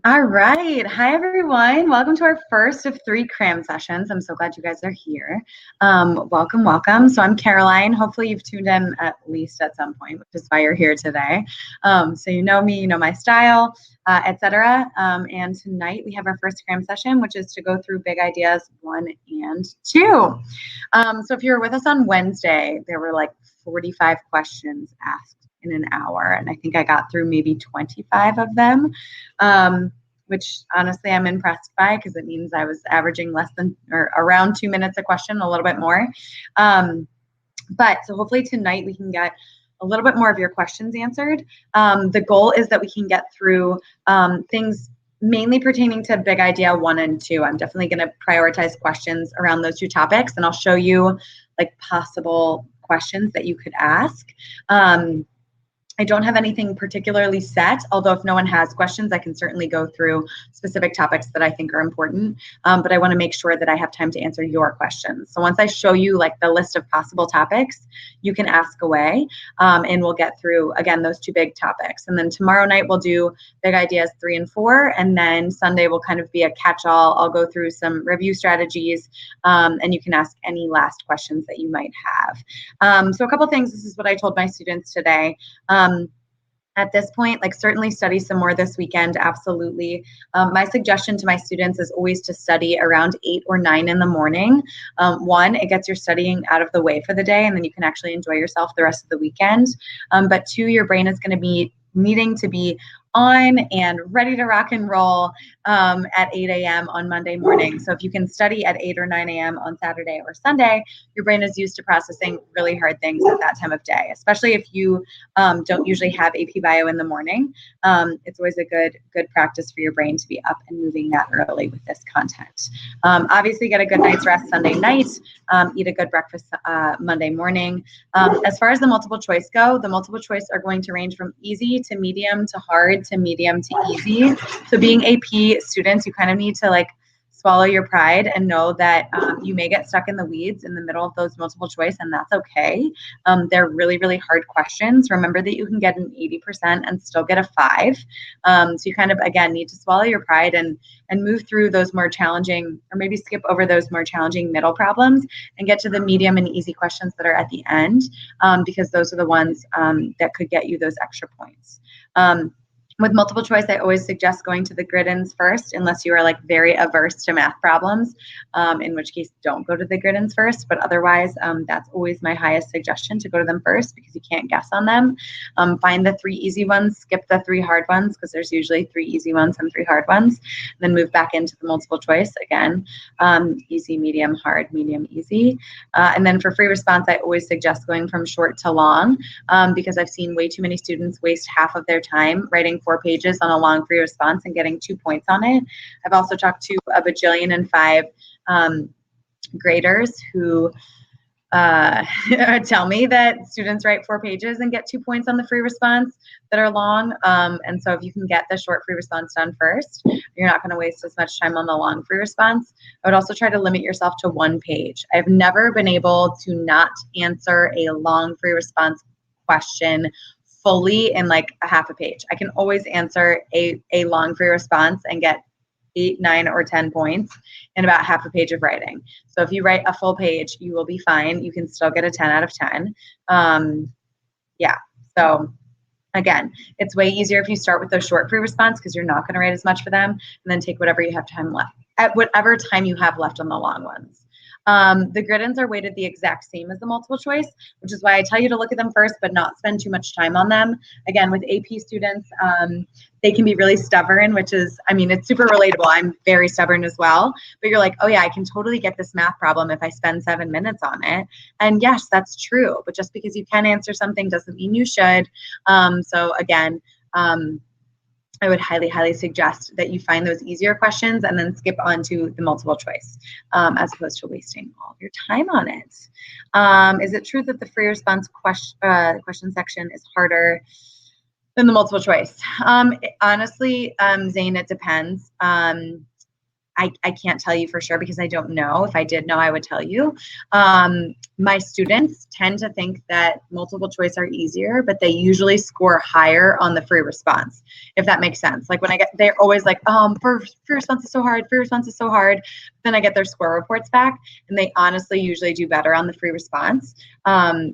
All right. Hi, everyone. Welcome to our first of 3 Cram sessions. I'm so glad you guys are here. Welcome, welcome. So I'm Caroline. Hopefully you've tuned in at least at some point, which is why you're here today. So you know me, you know my style, etc. And tonight we have our first Cram session, which is to go through big ideas 1 and 2. So if you were with us on Wednesday, there were like 45 questions asked in an hour, and I think I got through maybe 25 of them. Which honestly I'm impressed by because it means I was averaging less than or around 2 minutes a question, a little bit more. But so hopefully tonight we can get a little bit more of your questions answered. The goal is that we can get through things mainly pertaining to big idea 1 and 2. I'm definitely going to prioritize questions around those 2 topics, and I'll show you like possible questions that you could ask. I don't have anything particularly set, although if no one has questions, I can certainly go through specific topics that I think are important. But I want to make sure that I have time to answer your questions. So once I show you like the list of possible topics, you can ask away, and we'll get through, again, those 2 big topics. And then tomorrow night we'll do big ideas 3 and 4, and then Sunday will kind of be a catch-all. I'll go through some review strategies, and you can ask any last questions that you might have. So a couple things, this is what I told my students today. At this point, like certainly study some more this weekend, absolutely. My suggestion to my students is always to study around 8 or 9 in the morning. 1, it gets your studying out of the way for the day, and then you can actually enjoy yourself the rest of the weekend. But 2, your brain is going to be needing to be on and ready to rock and roll at 8 a.m. on Monday morning. So if you can study at 8 or 9 a.m. on Saturday or Sunday, your brain is used to processing really hard things at that time of day, especially if you don't usually have AP Bio in the morning. It's always a good practice for your brain to be up and moving that early with this content. Obviously, get a good night's rest Sunday night. Eat a good breakfast Monday morning. As far as the multiple choice go, the multiple choice are going to range from easy to medium to hard to medium to easy. So being AP students, you kind of need to like swallow your pride and know that you may get stuck in the weeds in the middle of those multiple choice, and that's okay. They're really, really hard questions. Remember that you can get an 80% and still get a 5. So you kind of, again, need to swallow your pride and move through those more challenging, or maybe skip over those more challenging middle problems and get to the medium and easy questions that are at the end, because those are the ones that could get you those extra points. With multiple choice, I always suggest going to the grid-ins first, unless you are like very averse to math problems, in which case don't go to the grid-ins first. But otherwise, that's always my highest suggestion, to go to them first because you can't guess on them. Find the 3 easy ones, skip the 3 hard ones because there's usually 3 easy ones and 3 hard ones. And then move back into the multiple choice again, easy, medium, hard, medium, easy. And then for free response, I always suggest going from short to long, because I've seen way too many students waste half of their time writing 4 pages on a long free response and getting 2 points on it. I've also talked to a bajillion and 5 graders who tell me that students write 4 pages and get 2 points on the free response that are long. And so if you can get the short free response done first, you're not going to waste as much time on the long free response. I would also try to limit yourself to 1 page. I've never been able to not answer a long free response question fully in like a half a page. I can always answer a long free response and get 8, 9, or 10 points in about half a page of writing. So if you write a full page, you will be fine. You can still get a 10 out of 10. Yeah, so again, it's way easier if you start with those short free response because you're not going to write as much for them, and then take whatever you have time left, at whatever time you have left on the long ones. The grid-ins are weighted the exact same as the multiple choice, which is why I tell you to look at them first, but not spend too much time on them. Again, with AP students, they can be really stubborn, which is, I mean, it's super relatable. I'm very stubborn as well, but you're like, oh yeah, I can totally get this math problem if I spend 7 minutes on it. And yes, that's true, but just because you can answer something doesn't mean you should. So again, I would highly, highly suggest that you find those easier questions and then skip on to the multiple choice, as opposed to wasting all your time on it. Is it true that the free response question section is harder than the multiple choice? Honestly, Zane, it depends. I can't tell you for sure because I don't know. If I did know, I would tell you. My students tend to think that multiple choice are easier, but they usually score higher on the free response, if that makes sense. Like when they're always like, free response is so hard, free response is so hard. Then I get their score reports back and they honestly usually do better on the free response.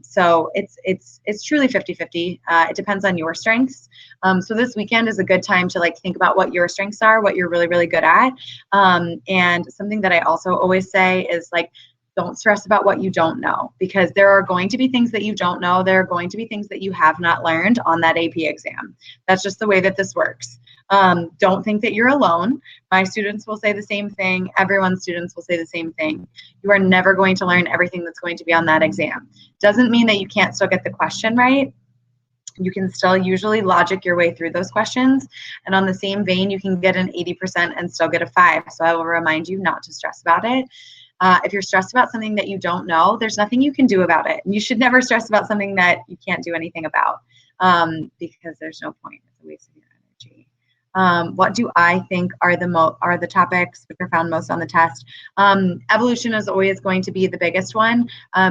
So it's truly 50-50. It depends on your strengths. So this weekend is a good time to like think about what your strengths are, what you're really, really good at. And something that I also always say is like, don't stress about what you don't know, because there are going to be things that you don't know. There are going to be things that you have not learned on that AP exam. That's just the way that this works. Don't think that you're alone. My students will say the same thing. Everyone's students will say the same thing. You are never going to learn everything that's going to be on that exam. Doesn't mean that you can't still get the question right. You can still usually logic your way through those questions. And on the same vein, you can get an 80% and still get a 5. So I will remind you not to stress about it. If you're stressed about something that you don't know, there's nothing you can do about it. You should never stress about something that you can't do anything about, because there's no point. It's a waste of your energy. What do I think are the topics which are found most on the test? Evolution is always going to be the biggest one,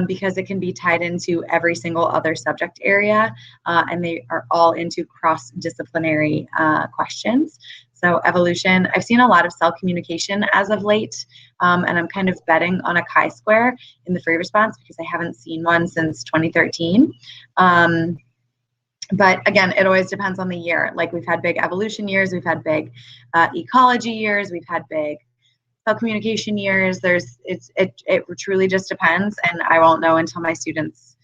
because it can be tied into every single other subject area, and they are all into cross-disciplinary questions. So evolution, I've seen a lot of cell communication as of late, and I'm kind of betting on a chi-square in the free response because I haven't seen one since 2013. But again, it always depends on the year. Like we've had big evolution years, we've had big ecology years, we've had big cell communication years. It truly just depends, and I won't know until my students,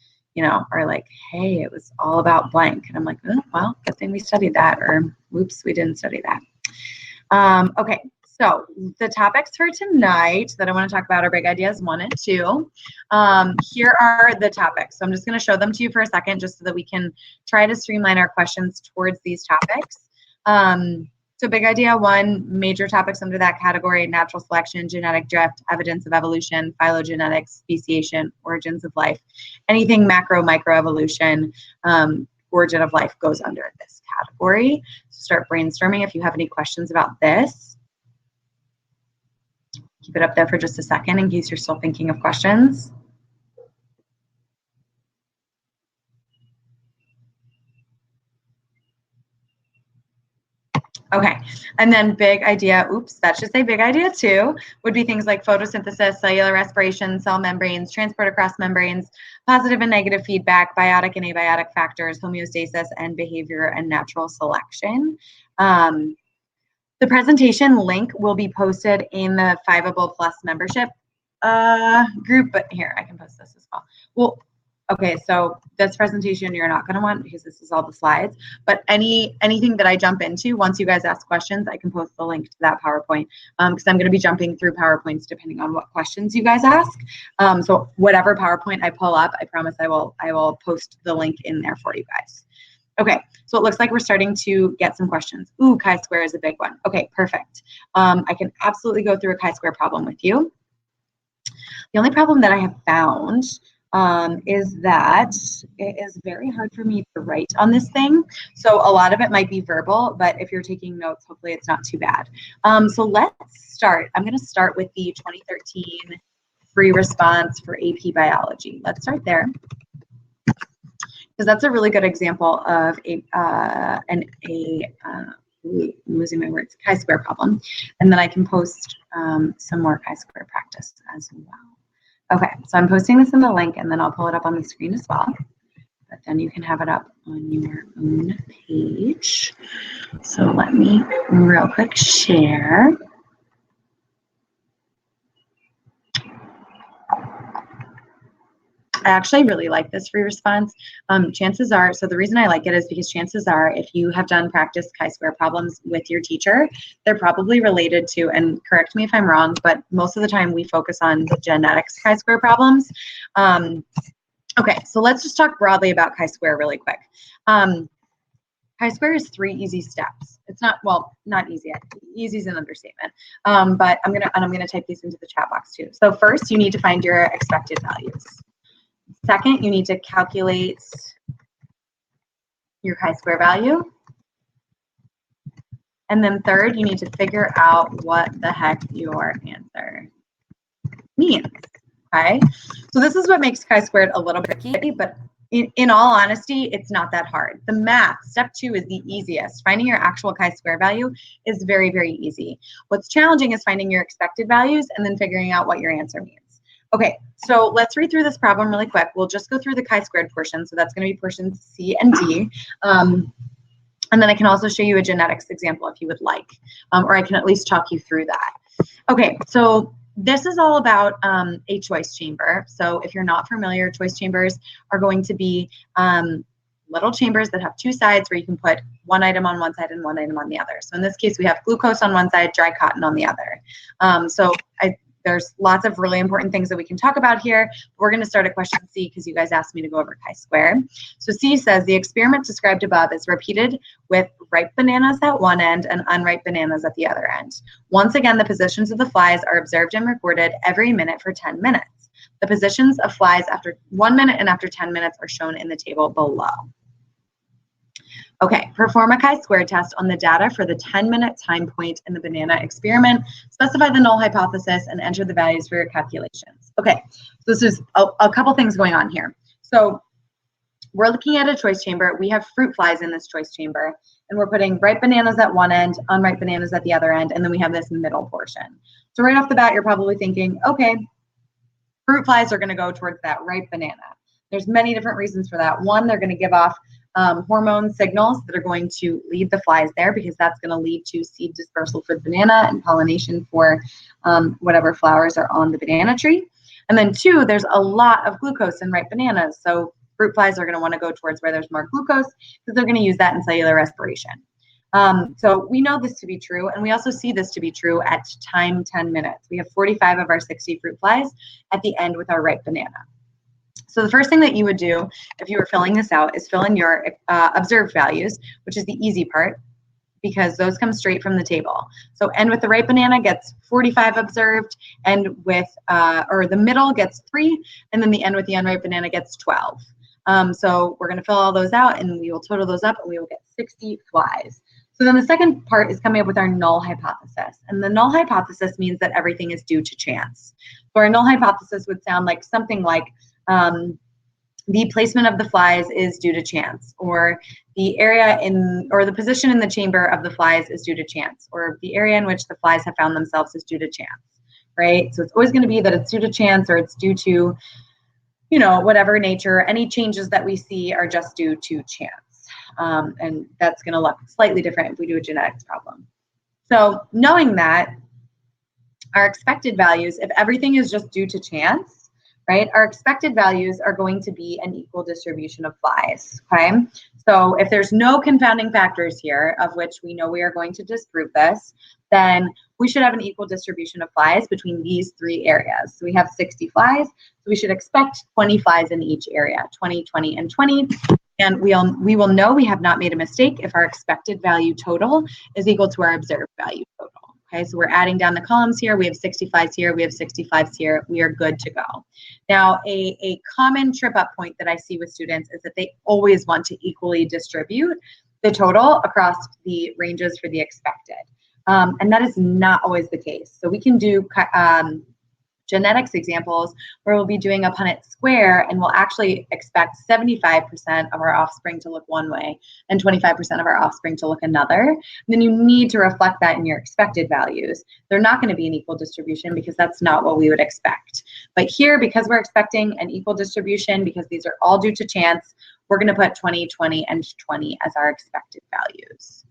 are like, hey, it was all about blank, and I'm like, oh, well, good thing we studied that, or whoops, we didn't study that. Okay, so the topics for tonight that I want to talk about are big ideas 1 and 2. Here are the topics. So I'm just going to show them to you for a second just so that we can try to streamline our questions towards these topics. So big idea 1, major topics under that category: natural selection, genetic drift, evidence of evolution, phylogenetics, speciation, origins of life. Anything macro, microevolution, origin of life goes under this category. So start brainstorming if you have any questions about this. Keep it up there for just a second in case you're still thinking of questions. Okay, and then big idea, that should say big idea 2, would be things like photosynthesis, cellular respiration, cell membranes, transport across membranes, positive and negative feedback, biotic and abiotic factors, homeostasis, and behavior and natural selection. The presentation link will be posted in the Fiveable Plus membership group, but here, I can post this as well. Okay, so this presentation you're not going to want because this is all the slides, but anything that I jump into, once you guys ask questions, I can post the link to that PowerPoint, because I'm going to be jumping through PowerPoints depending on what questions you guys ask. So whatever PowerPoint I pull up, I promise I will post the link in there for you guys. Okay, so it looks like we're starting to get some questions. Ooh, chi-square is a big one. Okay, perfect. I can absolutely go through a chi-square problem with you. The only problem that I have found is that it is very hard for me to write on this thing. So a lot of it might be verbal, but if you're taking notes, hopefully it's not too bad. So let's start. I'm going to start with the 2013 free response for AP Biology. Let's start there, because that's a really good example of I'm losing my words, chi-square problem. And then I can post some more chi-square practice as well. Okay, so I'm posting this in the link, and then I'll pull it up on the screen as well. But then you can have it up on your own page. So let me real quick share. I actually really like this free response. Chances are, so the reason I like it is because chances are, if you have done practice chi-square problems with your teacher, they're probably related to, and correct me if I'm wrong, but most of the time we focus on the genetics chi-square problems. Okay, so let's just talk broadly about chi-square really quick. Chi-square is 3 easy steps. It's not, well, not easy. Easy is an understatement. But I'm gonna type these into the chat box too. So first, you need to find your expected values. Second, you need to calculate your chi-square value. And then third, you need to figure out what the heck your answer means, okay? So this is what makes chi-squared a little bit tricky, but in all honesty, it's not that hard. The math, step 2 is the easiest. Finding your actual chi-square value is very, very easy. What's challenging is finding your expected values and then figuring out what your answer means. Okay, so let's read through this problem really quick. We'll just go through the chi-squared portion. So that's going to be portions C and D. And then I can also show you a genetics example if you would like, or I can at least talk you through that. Okay, so this is all about a choice chamber. So if you're not familiar, choice chambers are going to be little chambers that have two sides where you can put one item on one side and one item on the other. So in this case, we have glucose on one side, dry cotton on the other. There's lots of really important things that we can talk about here. We're going to start at question C because you guys asked me to go over chi-square. So C says the experiment described above is repeated with ripe bananas at one end and unripe bananas at the other end. Once again, the positions of the flies are observed and recorded every minute for 10 minutes. The positions of flies after 1 minute and after 10 minutes are shown in the table below. Okay, perform a chi-square test on the data for the 10-minute time point in the banana experiment. Specify the null hypothesis and enter the values for your calculations. Okay, so this is a couple things going on here. So we're looking at a choice chamber. We have fruit flies in this choice chamber, and we're putting ripe bananas at one end, unripe bananas at the other end, and then we have this middle portion. So right off the bat, you're probably thinking, okay, fruit flies are going to go towards that ripe banana. There's many different reasons for that. One, they're going to give off hormone signals that are going to lead the flies there because that's going to lead to seed dispersal for the banana and pollination for whatever flowers are on the banana tree. And then two, there's a lot of glucose in ripe bananas. So fruit flies are going to want to go towards where there's more glucose because they're going to use that in cellular respiration. So we know this to be true, and we also see this to be true at time 10 minutes. We have 45 of our 60 fruit flies at the end with our ripe banana. So the first thing that you would do if you were filling this out is fill in your observed values, which is the easy part because those come straight from the table. So end with the ripe banana gets 45 observed, and with, or the middle gets 3, and then the end with the unripe banana gets 12. So we're gonna fill all those out and we will total those up and we will get 60 flies. So then the second part is coming up with our null hypothesis. And the null hypothesis means that everything is due to chance. So our null hypothesis would sound like something like, the placement of the flies is due to chance, or the area or the position in the chamber of the flies is due to chance, or the area in which the flies have found themselves is due to chance, right? So it's always going to be that it's due to chance or it's due to, you know, whatever nature. Any changes that we see are just due to chance. And that's going to look slightly different if we do a genetics problem. So knowing that, our expected values, if everything is just due to chance, right, our expected values are going to be an equal distribution of flies, okay? So if there's no confounding factors here, of which we know we are going to disprove this, then we should have an equal distribution of flies between these three areas. So we have 60 flies, so we should expect 20 flies in each area, 20, 20, and 20. And we will know we have not made a mistake if our expected value total is equal to our observed value total. Okay, so we're adding down the columns here. We have 60 flies here. We have 60 flies here. We are good to go. Now, a common trip up point that I see with students is that they always want to equally distribute the total across the ranges for the expected. And that is not always the case. So we can do genetics examples where we'll be doing a Punnett Square and we'll actually expect 75% of our offspring to look one way and 25% of our offspring to look another. And then you need to reflect that in your expected values. They're not going to be an equal distribution because that's not what we would expect. But here, because we're expecting an equal distribution, because these are all due to chance, we're going to put 20, 20, and 20 as our expected values.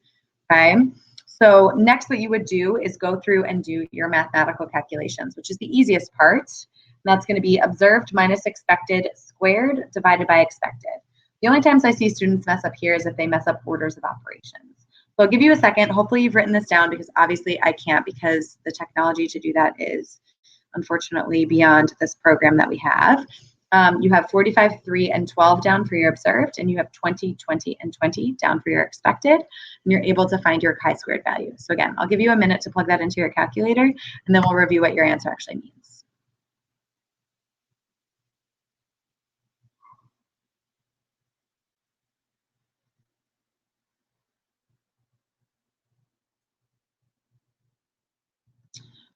Okay. So next what you would do is go through and do your mathematical calculations, which is the easiest part. And that's going to be observed minus expected squared divided by expected. The only times I see students mess up here is if they mess up orders of operations. So I'll give you a second. Hopefully you've written this down because obviously I can't because the technology to do that is unfortunately beyond this program that we have. You have 45, 3, and 12 down for your observed, and you have 20, 20, and 20 down for your expected, and you're able to find your chi-squared value. So again, I'll give you a minute to plug that into your calculator, and then we'll review what your answer actually means.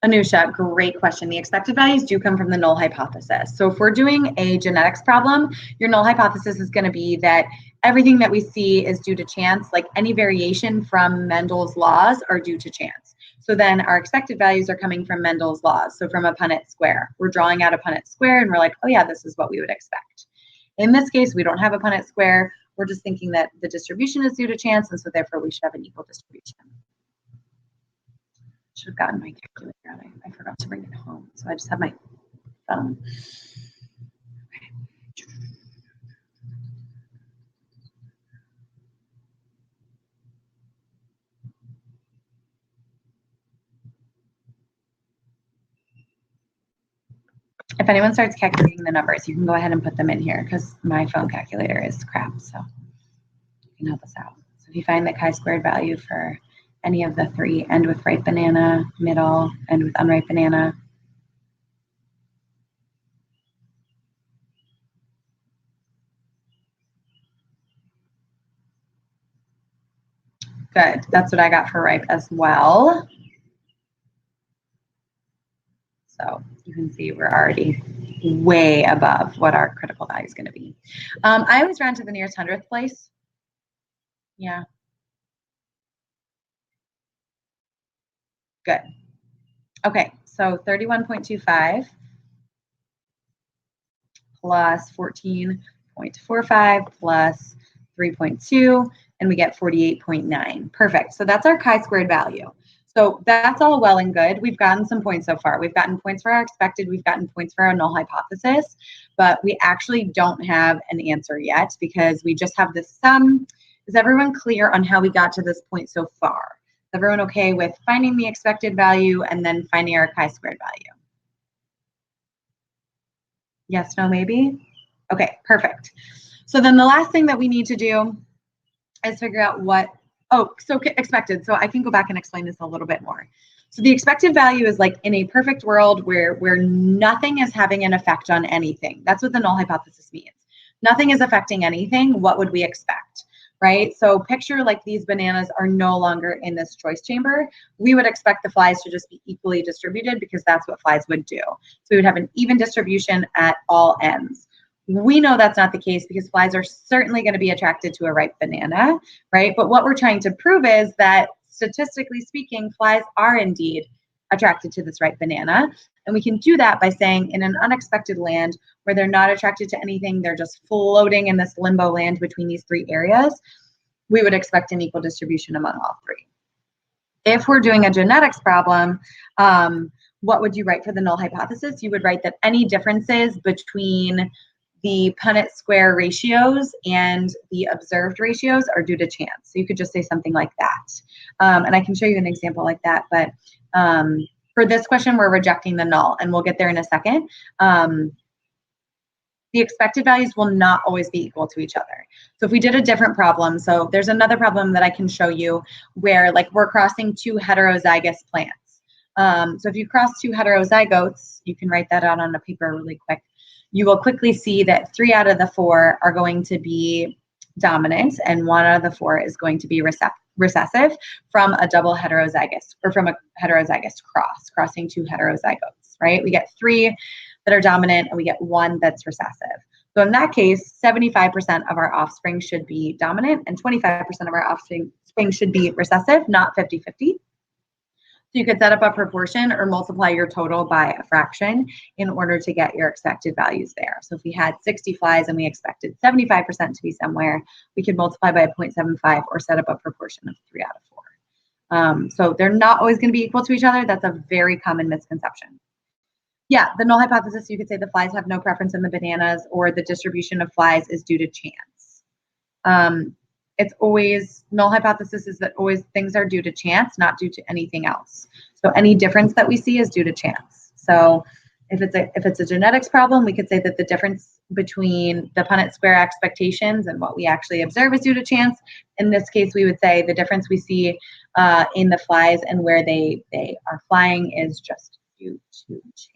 Anusha, great question. The expected values do come from the null hypothesis. So if we're doing a genetics problem, your null hypothesis is going to be that everything that we see is due to chance, like any variation from Mendel's laws are due to chance. So then our expected values are coming from Mendel's laws. So from a Punnett square, we're drawing out a Punnett square and we're like, oh yeah, this is what we would expect. In this case, we don't have a Punnett square. We're just thinking that the distribution is due to chance, and so therefore we should have an equal distribution. Should have gotten my calculator out. I forgot to bring it home, so I just have my phone. If anyone starts calculating the numbers, you can go ahead and put them in here because my phone calculator is crap, so you can help us out. So if you find the chi-squared value for any of the three, end with ripe banana, middle, end with unripe banana. Good, that's what I got for ripe as well. So you can see we're already way above what our critical value is going to be. I always round to the nearest hundredth place. Yeah. Good. Okay, so 31.25 plus 14.45 plus 3.2, and we get 48.9. Perfect. So that's our chi-squared value. So that's all well and good. We've gotten some points so far. We've gotten points for our expected, we've gotten points for our null hypothesis, but we actually don't have an answer yet because we just have this sum. Is everyone clear on how we got to this point so far? Is everyone okay with finding the expected value and then finding our chi-squared value? Yes, no, maybe? Okay, perfect. So then the last thing that we need to do is figure out what, so expected. So I can go back and explain this a little bit more. So the expected value is like in a perfect world where nothing is having an effect on anything. That's what the null hypothesis means. Nothing is affecting anything. What would we expect, right? So picture like these bananas are no longer in this choice chamber. We would expect the flies to just be equally distributed because that's what flies would do. So we would have an even distribution at all ends. We know that's not the case because flies are certainly going to be attracted to a ripe banana, right? But what we're trying to prove is that statistically speaking, flies are indeed attracted to this ripe banana. And we can do that by saying in an unexpected land where they're not attracted to anything, they're just floating in this limbo land between these three areas, we would expect an equal distribution among all three. If we're doing a genetics problem, what would you write for the null hypothesis? You would write that any differences between the Punnett Square ratios and the observed ratios are due to chance. So you could just say something like that. And I can show you an example like that, but for this question, we're rejecting the null, and we'll get there in a second. The expected values will not always be equal to each other. So if we did a different problem, so there's another problem that I can show you where like we're crossing two heterozygous plants. So if you cross two heterozygotes, you can write that out on a paper really quick. You will quickly see that 3 out of the 4 are going to be dominant and 1 out of the 4 is going to be recessive from a double heterozygous or from a heterozygous crossing two heterozygotes, right? We get 3 that are dominant and we get 1 that's recessive. So in that case, 75% of our offspring should be dominant and 25% of our offspring should be recessive, not 50-50. So you could set up a proportion or multiply your total by a fraction in order to get your expected values there. So if we had 60 flies and we expected 75% to be somewhere, we could multiply by 0.75 or set up a proportion of 3 out of 4. So they're not always going to be equal to each other. That's a very common misconception. Yeah, the null hypothesis, you could say the flies have no preference in the bananas or the distribution of flies is due to chance. It's always, null hypothesis is that always things are due to chance, not due to anything else. So any difference that we see is due to chance. So if it's a genetics problem, we could say that the difference between the Punnett Square expectations and what we actually observe is due to chance. In this case, we would say the difference we see in the flies and where they are flying is just due to chance.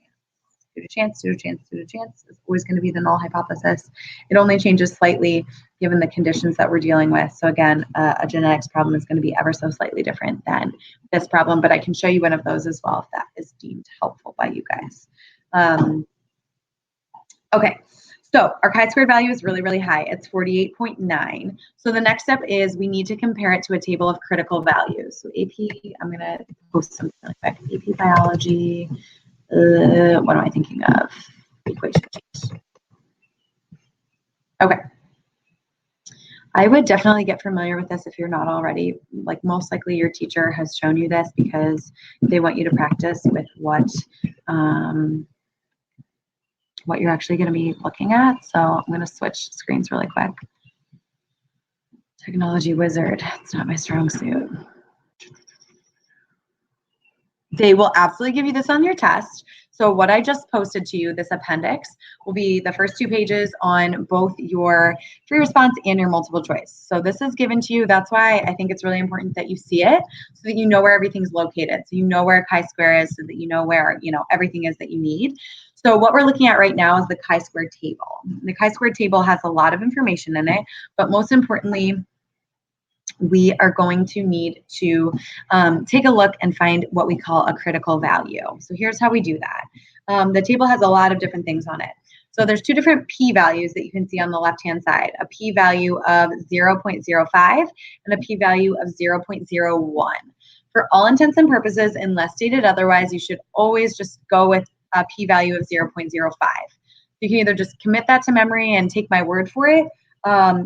Due to chance, due to chance, due to chance is always going to be the null hypothesis. It only changes slightly given the conditions that we're dealing with. So again, a genetics problem is going to be ever so slightly different than this problem, but I can show you one of those as well if that is deemed helpful by you guys. Okay, so our chi-squared value is really, really high. It's 48.9. So the next step is we need to compare it to a table of critical values. So AP, I'm going to post something really quick. AP biology, what am I thinking of? Equation sheet. Okay. I would definitely get familiar with this if you're not already. Like most likely your teacher has shown you this because they want you to practice with what you're actually going to be looking at. So I'm going to switch screens really quick. Technology wizard, it's not my strong suit. They will absolutely give you this on your test. So what I just posted to you, this appendix, will be the first 2 pages on both your free response and your multiple choice. So this is given to you. That's why I think it's really important that you see it so that you know where everything's located. So you know where chi-square is so that you know where, everything is that you need. So what we're looking at right now is the chi-square table. The chi-square table has a lot of information in it, but most importantly, we are going to need to take a look and find what we call a critical value. So here's how we do that. The table has a lot of different things on it. So there's 2 different p-values that you can see on the left-hand side, a p-value of 0.05 and a p-value of 0.01. For all intents and purposes, unless stated otherwise, you should always just go with a p-value of 0.05. You can either just commit that to memory and take my word for it.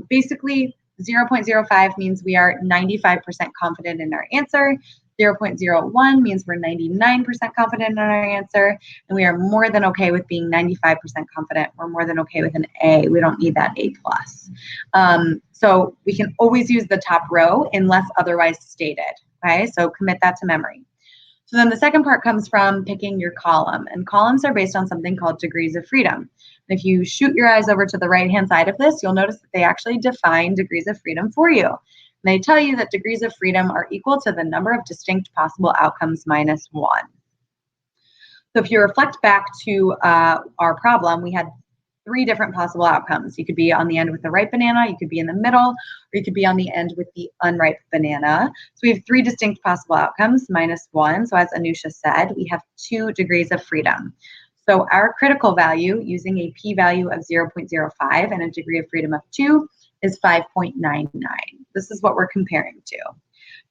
Basically, 0.05 means we are 95% confident in our answer. 0.01 means we're 99% confident in our answer. And we are more than okay with being 95% confident. We're more than okay with an A. We don't need that A+. So we can always use the top row unless otherwise stated. Okay, so commit that to memory. So then the second part comes from picking your column. And columns are based on something called degrees of freedom. And if you shoot your eyes over to the right-hand side of this, you'll notice that they actually define degrees of freedom for you. And they tell you that degrees of freedom are equal to the number of distinct possible outcomes minus 1. So if you reflect back to our problem, we had 3 different possible outcomes. You could be on the end with the ripe banana, you could be in the middle, or you could be on the end with the unripe banana. So we have 3 distinct possible outcomes, minus 1. So as Anusha said, we have 2 degrees of freedom. So our critical value, using a p-value of 0.05 and a degree of freedom of 2, is 5.99. This is what we're comparing to.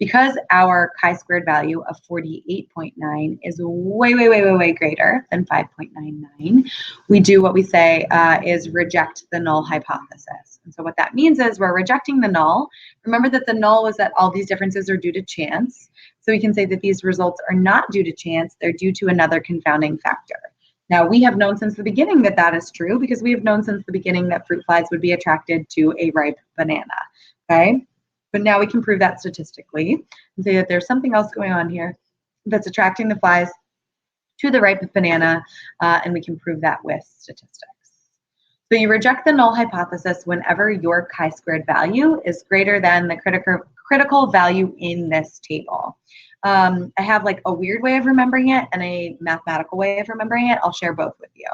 Because our chi-squared value of 48.9 is way greater than 5.99, we do what we say is reject the null hypothesis. And so what that means is we're rejecting the null. Remember that the null was that all these differences are due to chance. So we can say that these results are not due to chance, they're due to another confounding factor. Now, we have known since the beginning that that is true because we have known since the beginning that fruit flies would be attracted to a ripe banana, okay? But now we can prove that statistically and say that there's something else going on here that's attracting the flies to the ripe banana, and we can prove that with statistics. So you reject the null hypothesis whenever your chi-squared value is greater than the critical value in this table. I have like a weird way of remembering it and a mathematical way of remembering it. I'll share both with you.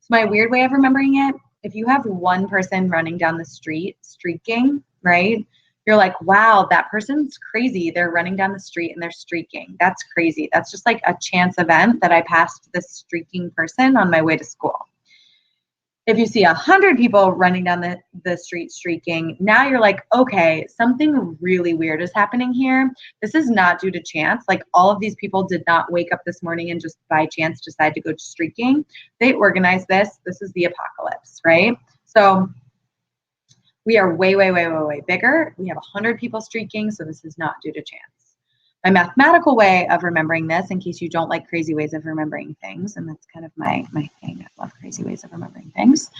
So my weird way of remembering it, if you have one person running down the street streaking, right? You're like, wow, that person's crazy. They're running down the street and they're streaking. That's crazy. That's just like a chance event that I passed this streaking person on my way to school. If you see 100 people running down the street streaking, now you're like, okay, something really weird is happening here. This is not due to chance. Like all of these people did not wake up this morning and just by chance decide to go streaking. They organized this. This is the apocalypse, right? So we are way bigger. We have 100 people streaking, so this is not due to chance. My mathematical way of remembering this, in case you don't like crazy ways of remembering things, and that's kind of my thing, I love crazy ways of remembering things,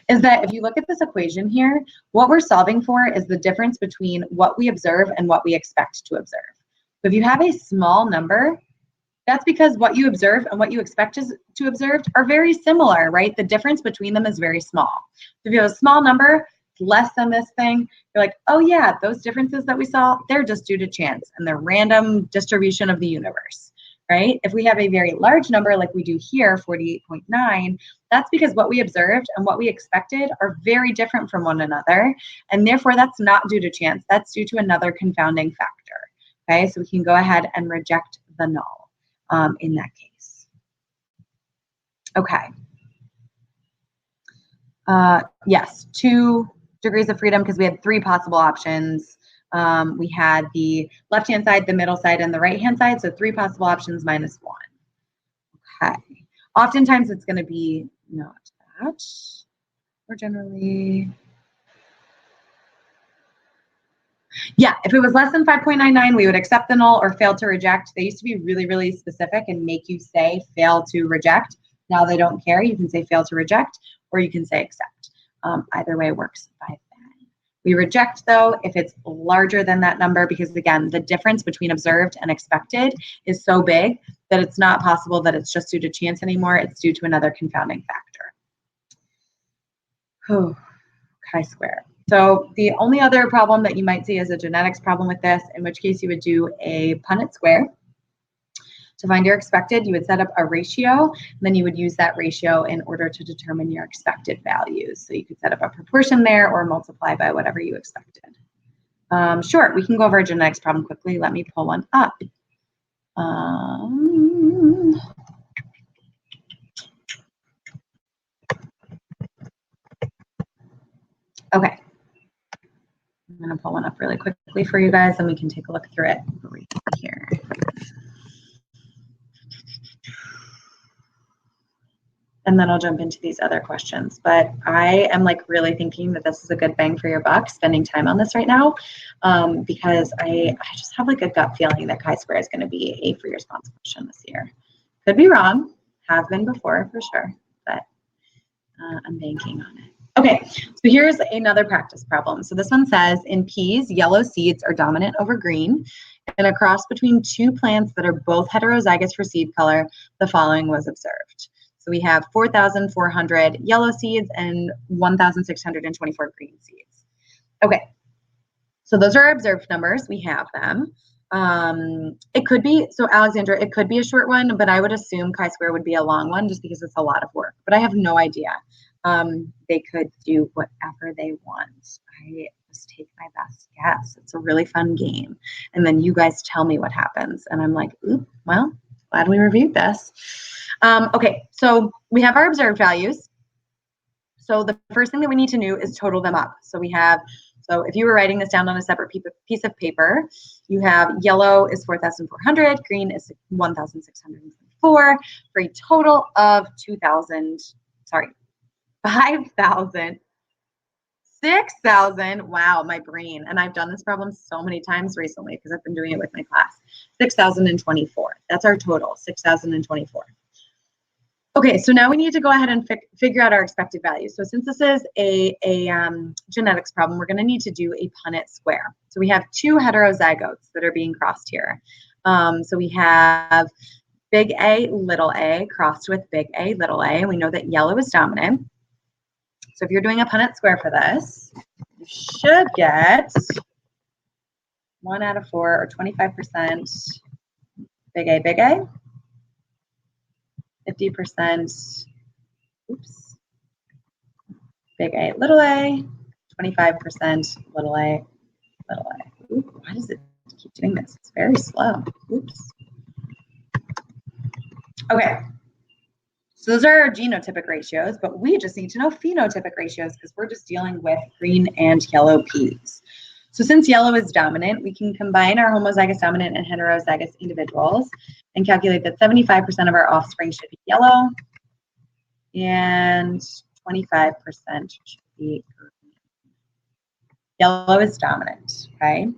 is that if you look at this equation here, what we're solving for is the difference between what we observe and what we expect to observe. So if you have a small number, that's because what you observe and what you expect to observe are very similar, right? The difference between them is very small. So if you have a small number, less than this thing, you're like, oh yeah, those differences that we saw, they're just due to chance and the random distribution of the universe, right? If we have a very large number like we do here, 48.9, That's because what we observed and what we expected are very different from one another, and therefore that's not due to chance. That's due to another confounding factor. Okay, so we can go ahead and reject the null in that case. Okay. Yes, 2 degrees of freedom because we had 3 possible options. We had the left-hand side, the middle side, and the right-hand side, so 3 possible options minus 1. Okay. Oftentimes it's going to be not that, or generally, yeah, if it was less than 5.99, we would accept the null or fail to reject. They used to be really, really specific and make you say fail to reject. Now they don't care. You can say fail to reject, or you can say accept. Either way works by then. We reject, though, if it's larger than that number, because, again, the difference between observed and expected is so big that it's not possible that it's just due to chance anymore. It's due to another confounding factor. Oh, chi-square. So the only other problem that you might see is a genetics problem with this, in which case you would do a Punnett Square. To find your expected, you would set up a ratio, and then you would use that ratio in order to determine your expected values. So you could set up a proportion there or multiply by whatever you expected. Sure, we can go over a genetics problem quickly. Let me pull one up. Okay. I'm going to pull one up really quickly for you guys, and we can take a look through it right here. And then I'll jump into these other questions. But I am like really thinking that this is a good bang for your buck, spending time on this right now, because I just have like a gut feeling that chi-square is going to be a free response question this year. Could be wrong, have been before for sure, but I'm banking on it. Okay, so here's another practice problem. So this one says, in peas, yellow seeds are dominant over green. In a cross between 2 plants that are both heterozygous for seed color, the following was observed. So we have 4,400 yellow seeds and 1,624 green seeds. Okay, so those are our observed numbers. We have them. It could be, so Alexandra, it could be a short one, but I would assume chi-square would be a long one just because it's a lot of work, but I have no idea. They could do whatever they want. I just take my best guess. It's a really fun game. And then you guys tell me what happens. And I'm like, oop, well, glad we reviewed this. Okay, so we have our observed values. So the first thing that we need to do is total them up. So we have, so if you were writing this down on a separate piece of paper, you have yellow is 4,400, green is 1,604, for a total of 5,000, 6,000, wow, my brain. And I've done this problem so many times recently because I've been doing it with my class. 6,024, that's our total, 6,024. Okay, so now we need to go ahead and figure out our expected value. So since this is a genetics problem, we're gonna need to do a Punnett Square. So we have 2 heterozygotes that are being crossed here. So we have big A, little a crossed with big A, little a. We know that yellow is dominant. So if you're doing a Punnett Square for this, you should get 1 out of 4 or 25% big A, 50%, oops, big A, 25% little a. Ooh, why does it keep doing this? It's very slow. Oops. Okay. So those are our genotypic ratios, but we just need to know phenotypic ratios because we're just dealing with green and yellow peas. So since yellow is dominant, we can combine our homozygous dominant and heterozygous individuals and calculate that 75% of our offspring should be yellow and 25% should be green. Yellow is dominant, okay?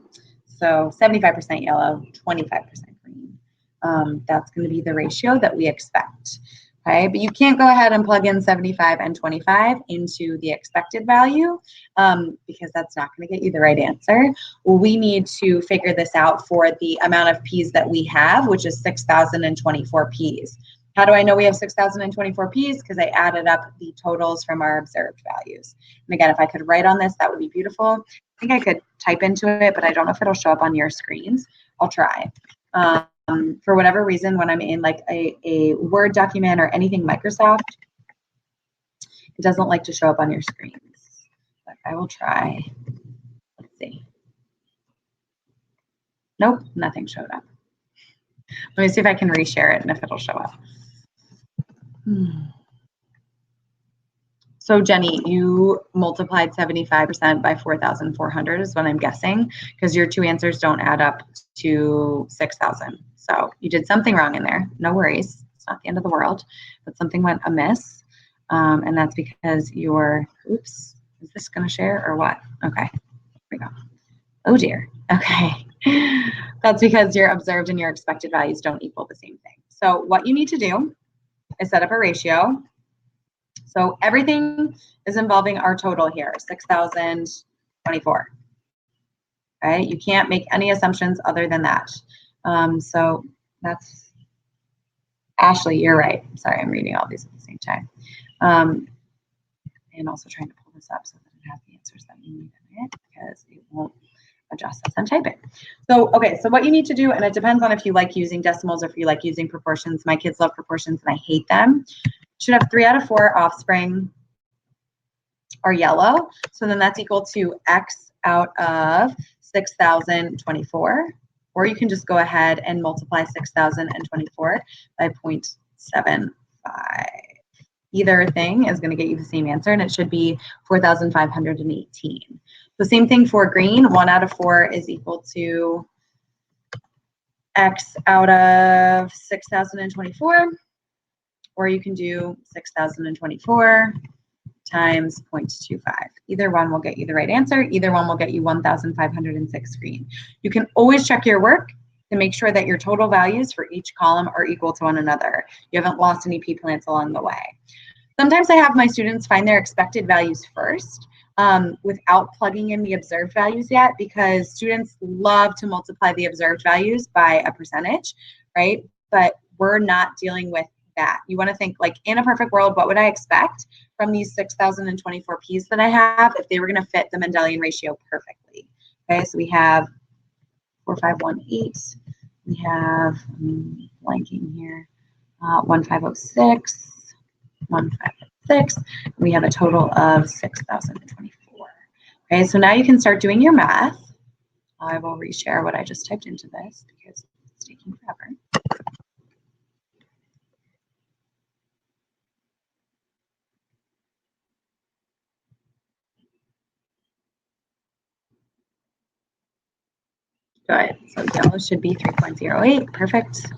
So 75% yellow, 25% green. That's going to be the ratio that we expect. Okay, but you can't go ahead and plug in 75 and 25 into the expected value because that's not going to get you the right answer. We need to figure this out for the amount of peas that we have, which is 6,024 peas. How do I know we have 6,024 peas? Because I added up the totals from our observed values. And again, if I could write on this, that would be beautiful. I think I could type into it, but I don't know if it'll show up on your screens. I'll try. For whatever reason, when I'm in like a Word document or anything Microsoft, It doesn't like to show up on your screens, but I will try. Let's see. Nope, nothing showed up. Let me see if I can reshare it and if it'll show up. So Jenny, you multiplied 75% by 4,400 is what I'm guessing, because your two answers don't add up to 6,000. So you did something wrong in there. No worries. It's not the end of the world, but something went amiss. And that's because your, oops, is this going to share or what? Okay, here we go. Oh dear. Okay. That's because your observed and your expected values don't equal the same thing. So what you need to do is set up a ratio. So everything is involving our total here, 6,024. Right? You can't make any assumptions other than that. So that's, Ashley, you're right. Sorry, I'm reading all these at the same time. And also trying to pull this up so that it has the answers that you need in it, because it won't adjust as I'm typing. So, okay, so what you need to do, and it depends on if you like using decimals or if you like using proportions. My kids love proportions and I hate them. Should have 3 out of 4 offspring are yellow. So then that's equal to X out of 6,024. Or you can just go ahead and multiply 6,024 by 0.75. Either thing is going to get you the same answer, and it should be 4,518. The same thing for green. 1 out of 4 is equal to X out of 6,024. Or you can do 6,024 times 0.25. Either one will get you the right answer. Either one will get you 1,506 green. You can always check your work to make sure that your total values for each column are equal to one another. You haven't lost any pea plants along the way. Sometimes I have my students find their expected values first without plugging in the observed values yet, because students love to multiply the observed values by a percentage, right? But we're not dealing with that. You want to think like, in a perfect world, what would I expect from these 6,024 P's that I have if they were going to fit the Mendelian ratio perfectly? Okay, so we have 4518. We have, blanking here, 1506, 1506. We have a total of 6,024. Okay, so now you can start doing your math. I will reshare what I just typed into this because it's taking forever. Good. So yellow should be 3.08. Perfect.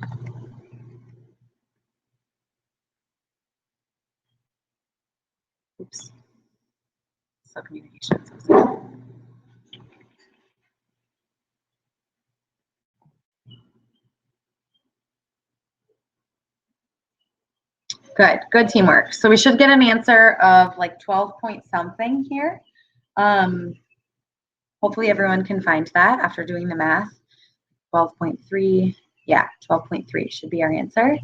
Oops. So communications. Good. Good teamwork. So we should get an answer of like 12 point something here. Hopefully everyone can find that after doing the math. 12.3. Yeah, 12.3 should be our answer.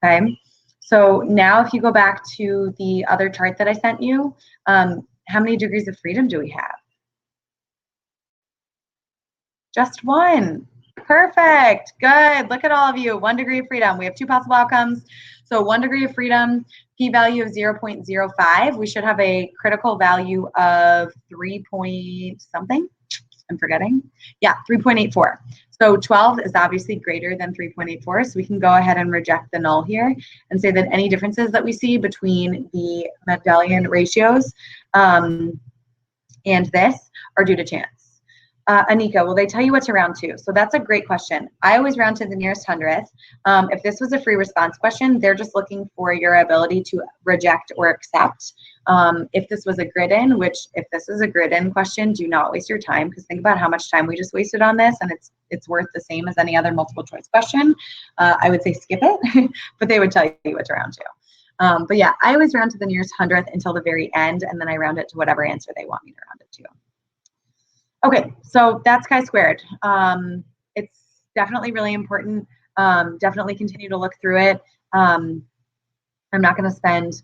Okay. So now if you go back to the other chart that I sent you, how many degrees of freedom do we have? Just 1. Perfect. Good. Look at all of you. 1 degree of freedom. We have 2 possible outcomes. So 1 degree of freedom, p-value of 0.05. We should have a critical value of 3 point something. I'm forgetting. Yeah, 3.84. So 12 is obviously greater than 3.84. So we can go ahead and reject the null here and say that any differences that we see between the Mendelian ratios and this are due to chance. Anika, will they tell you what to round to? So that's a great question. I always round to the nearest hundredth. If this was a free response question, they're just looking for your ability to reject or accept. If this was a grid-in, which if this is a grid-in question, do not waste your time, because think about how much time we just wasted on this, and it's worth the same as any other multiple choice question. I would say skip it, but they would tell you what to round to. But yeah, I always round to the nearest hundredth until the very end, and then I round it to whatever answer they want me to round it to. Okay, so that's chi-squared. It's definitely really important. Definitely continue to look through it. I'm not going to spend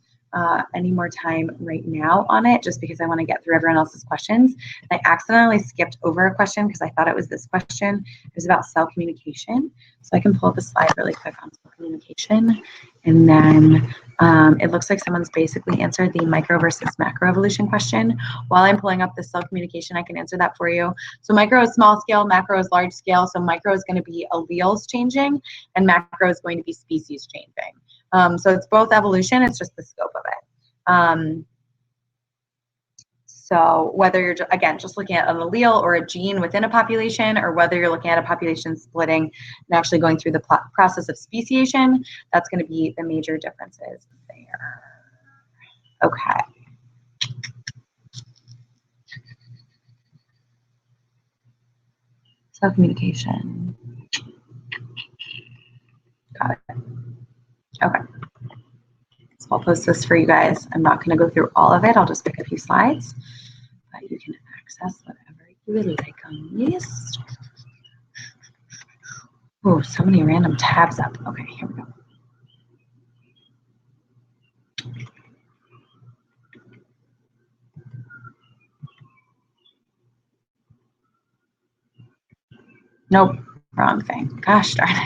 any more time right now on it, just because I want to get through everyone else's questions. I accidentally skipped over a question because I thought it was this question. It was about cell communication. So I can pull up a slide really quick on cell communication, and then It looks like someone's basically answered the micro versus macro evolution question. While I'm pulling up the cell communication, I can answer that for you. So micro is small scale, macro is large scale. So micro is going to be alleles changing, and macro is going to be species changing. So it's both evolution, it's just the scope of it. So whether you're, again, just looking at an allele or a gene within a population, or whether you're looking at a population splitting and actually going through the process of speciation, that's going to be the major differences there. Okay. Cell communication. Got it. Okay. So I'll post this for you guys. I'm not going to go through all of it. I'll just pick a few slides, but you can access whatever you would like on this. Oh, so many random tabs up. Okay, here we go. Nope, wrong thing. Gosh darn it.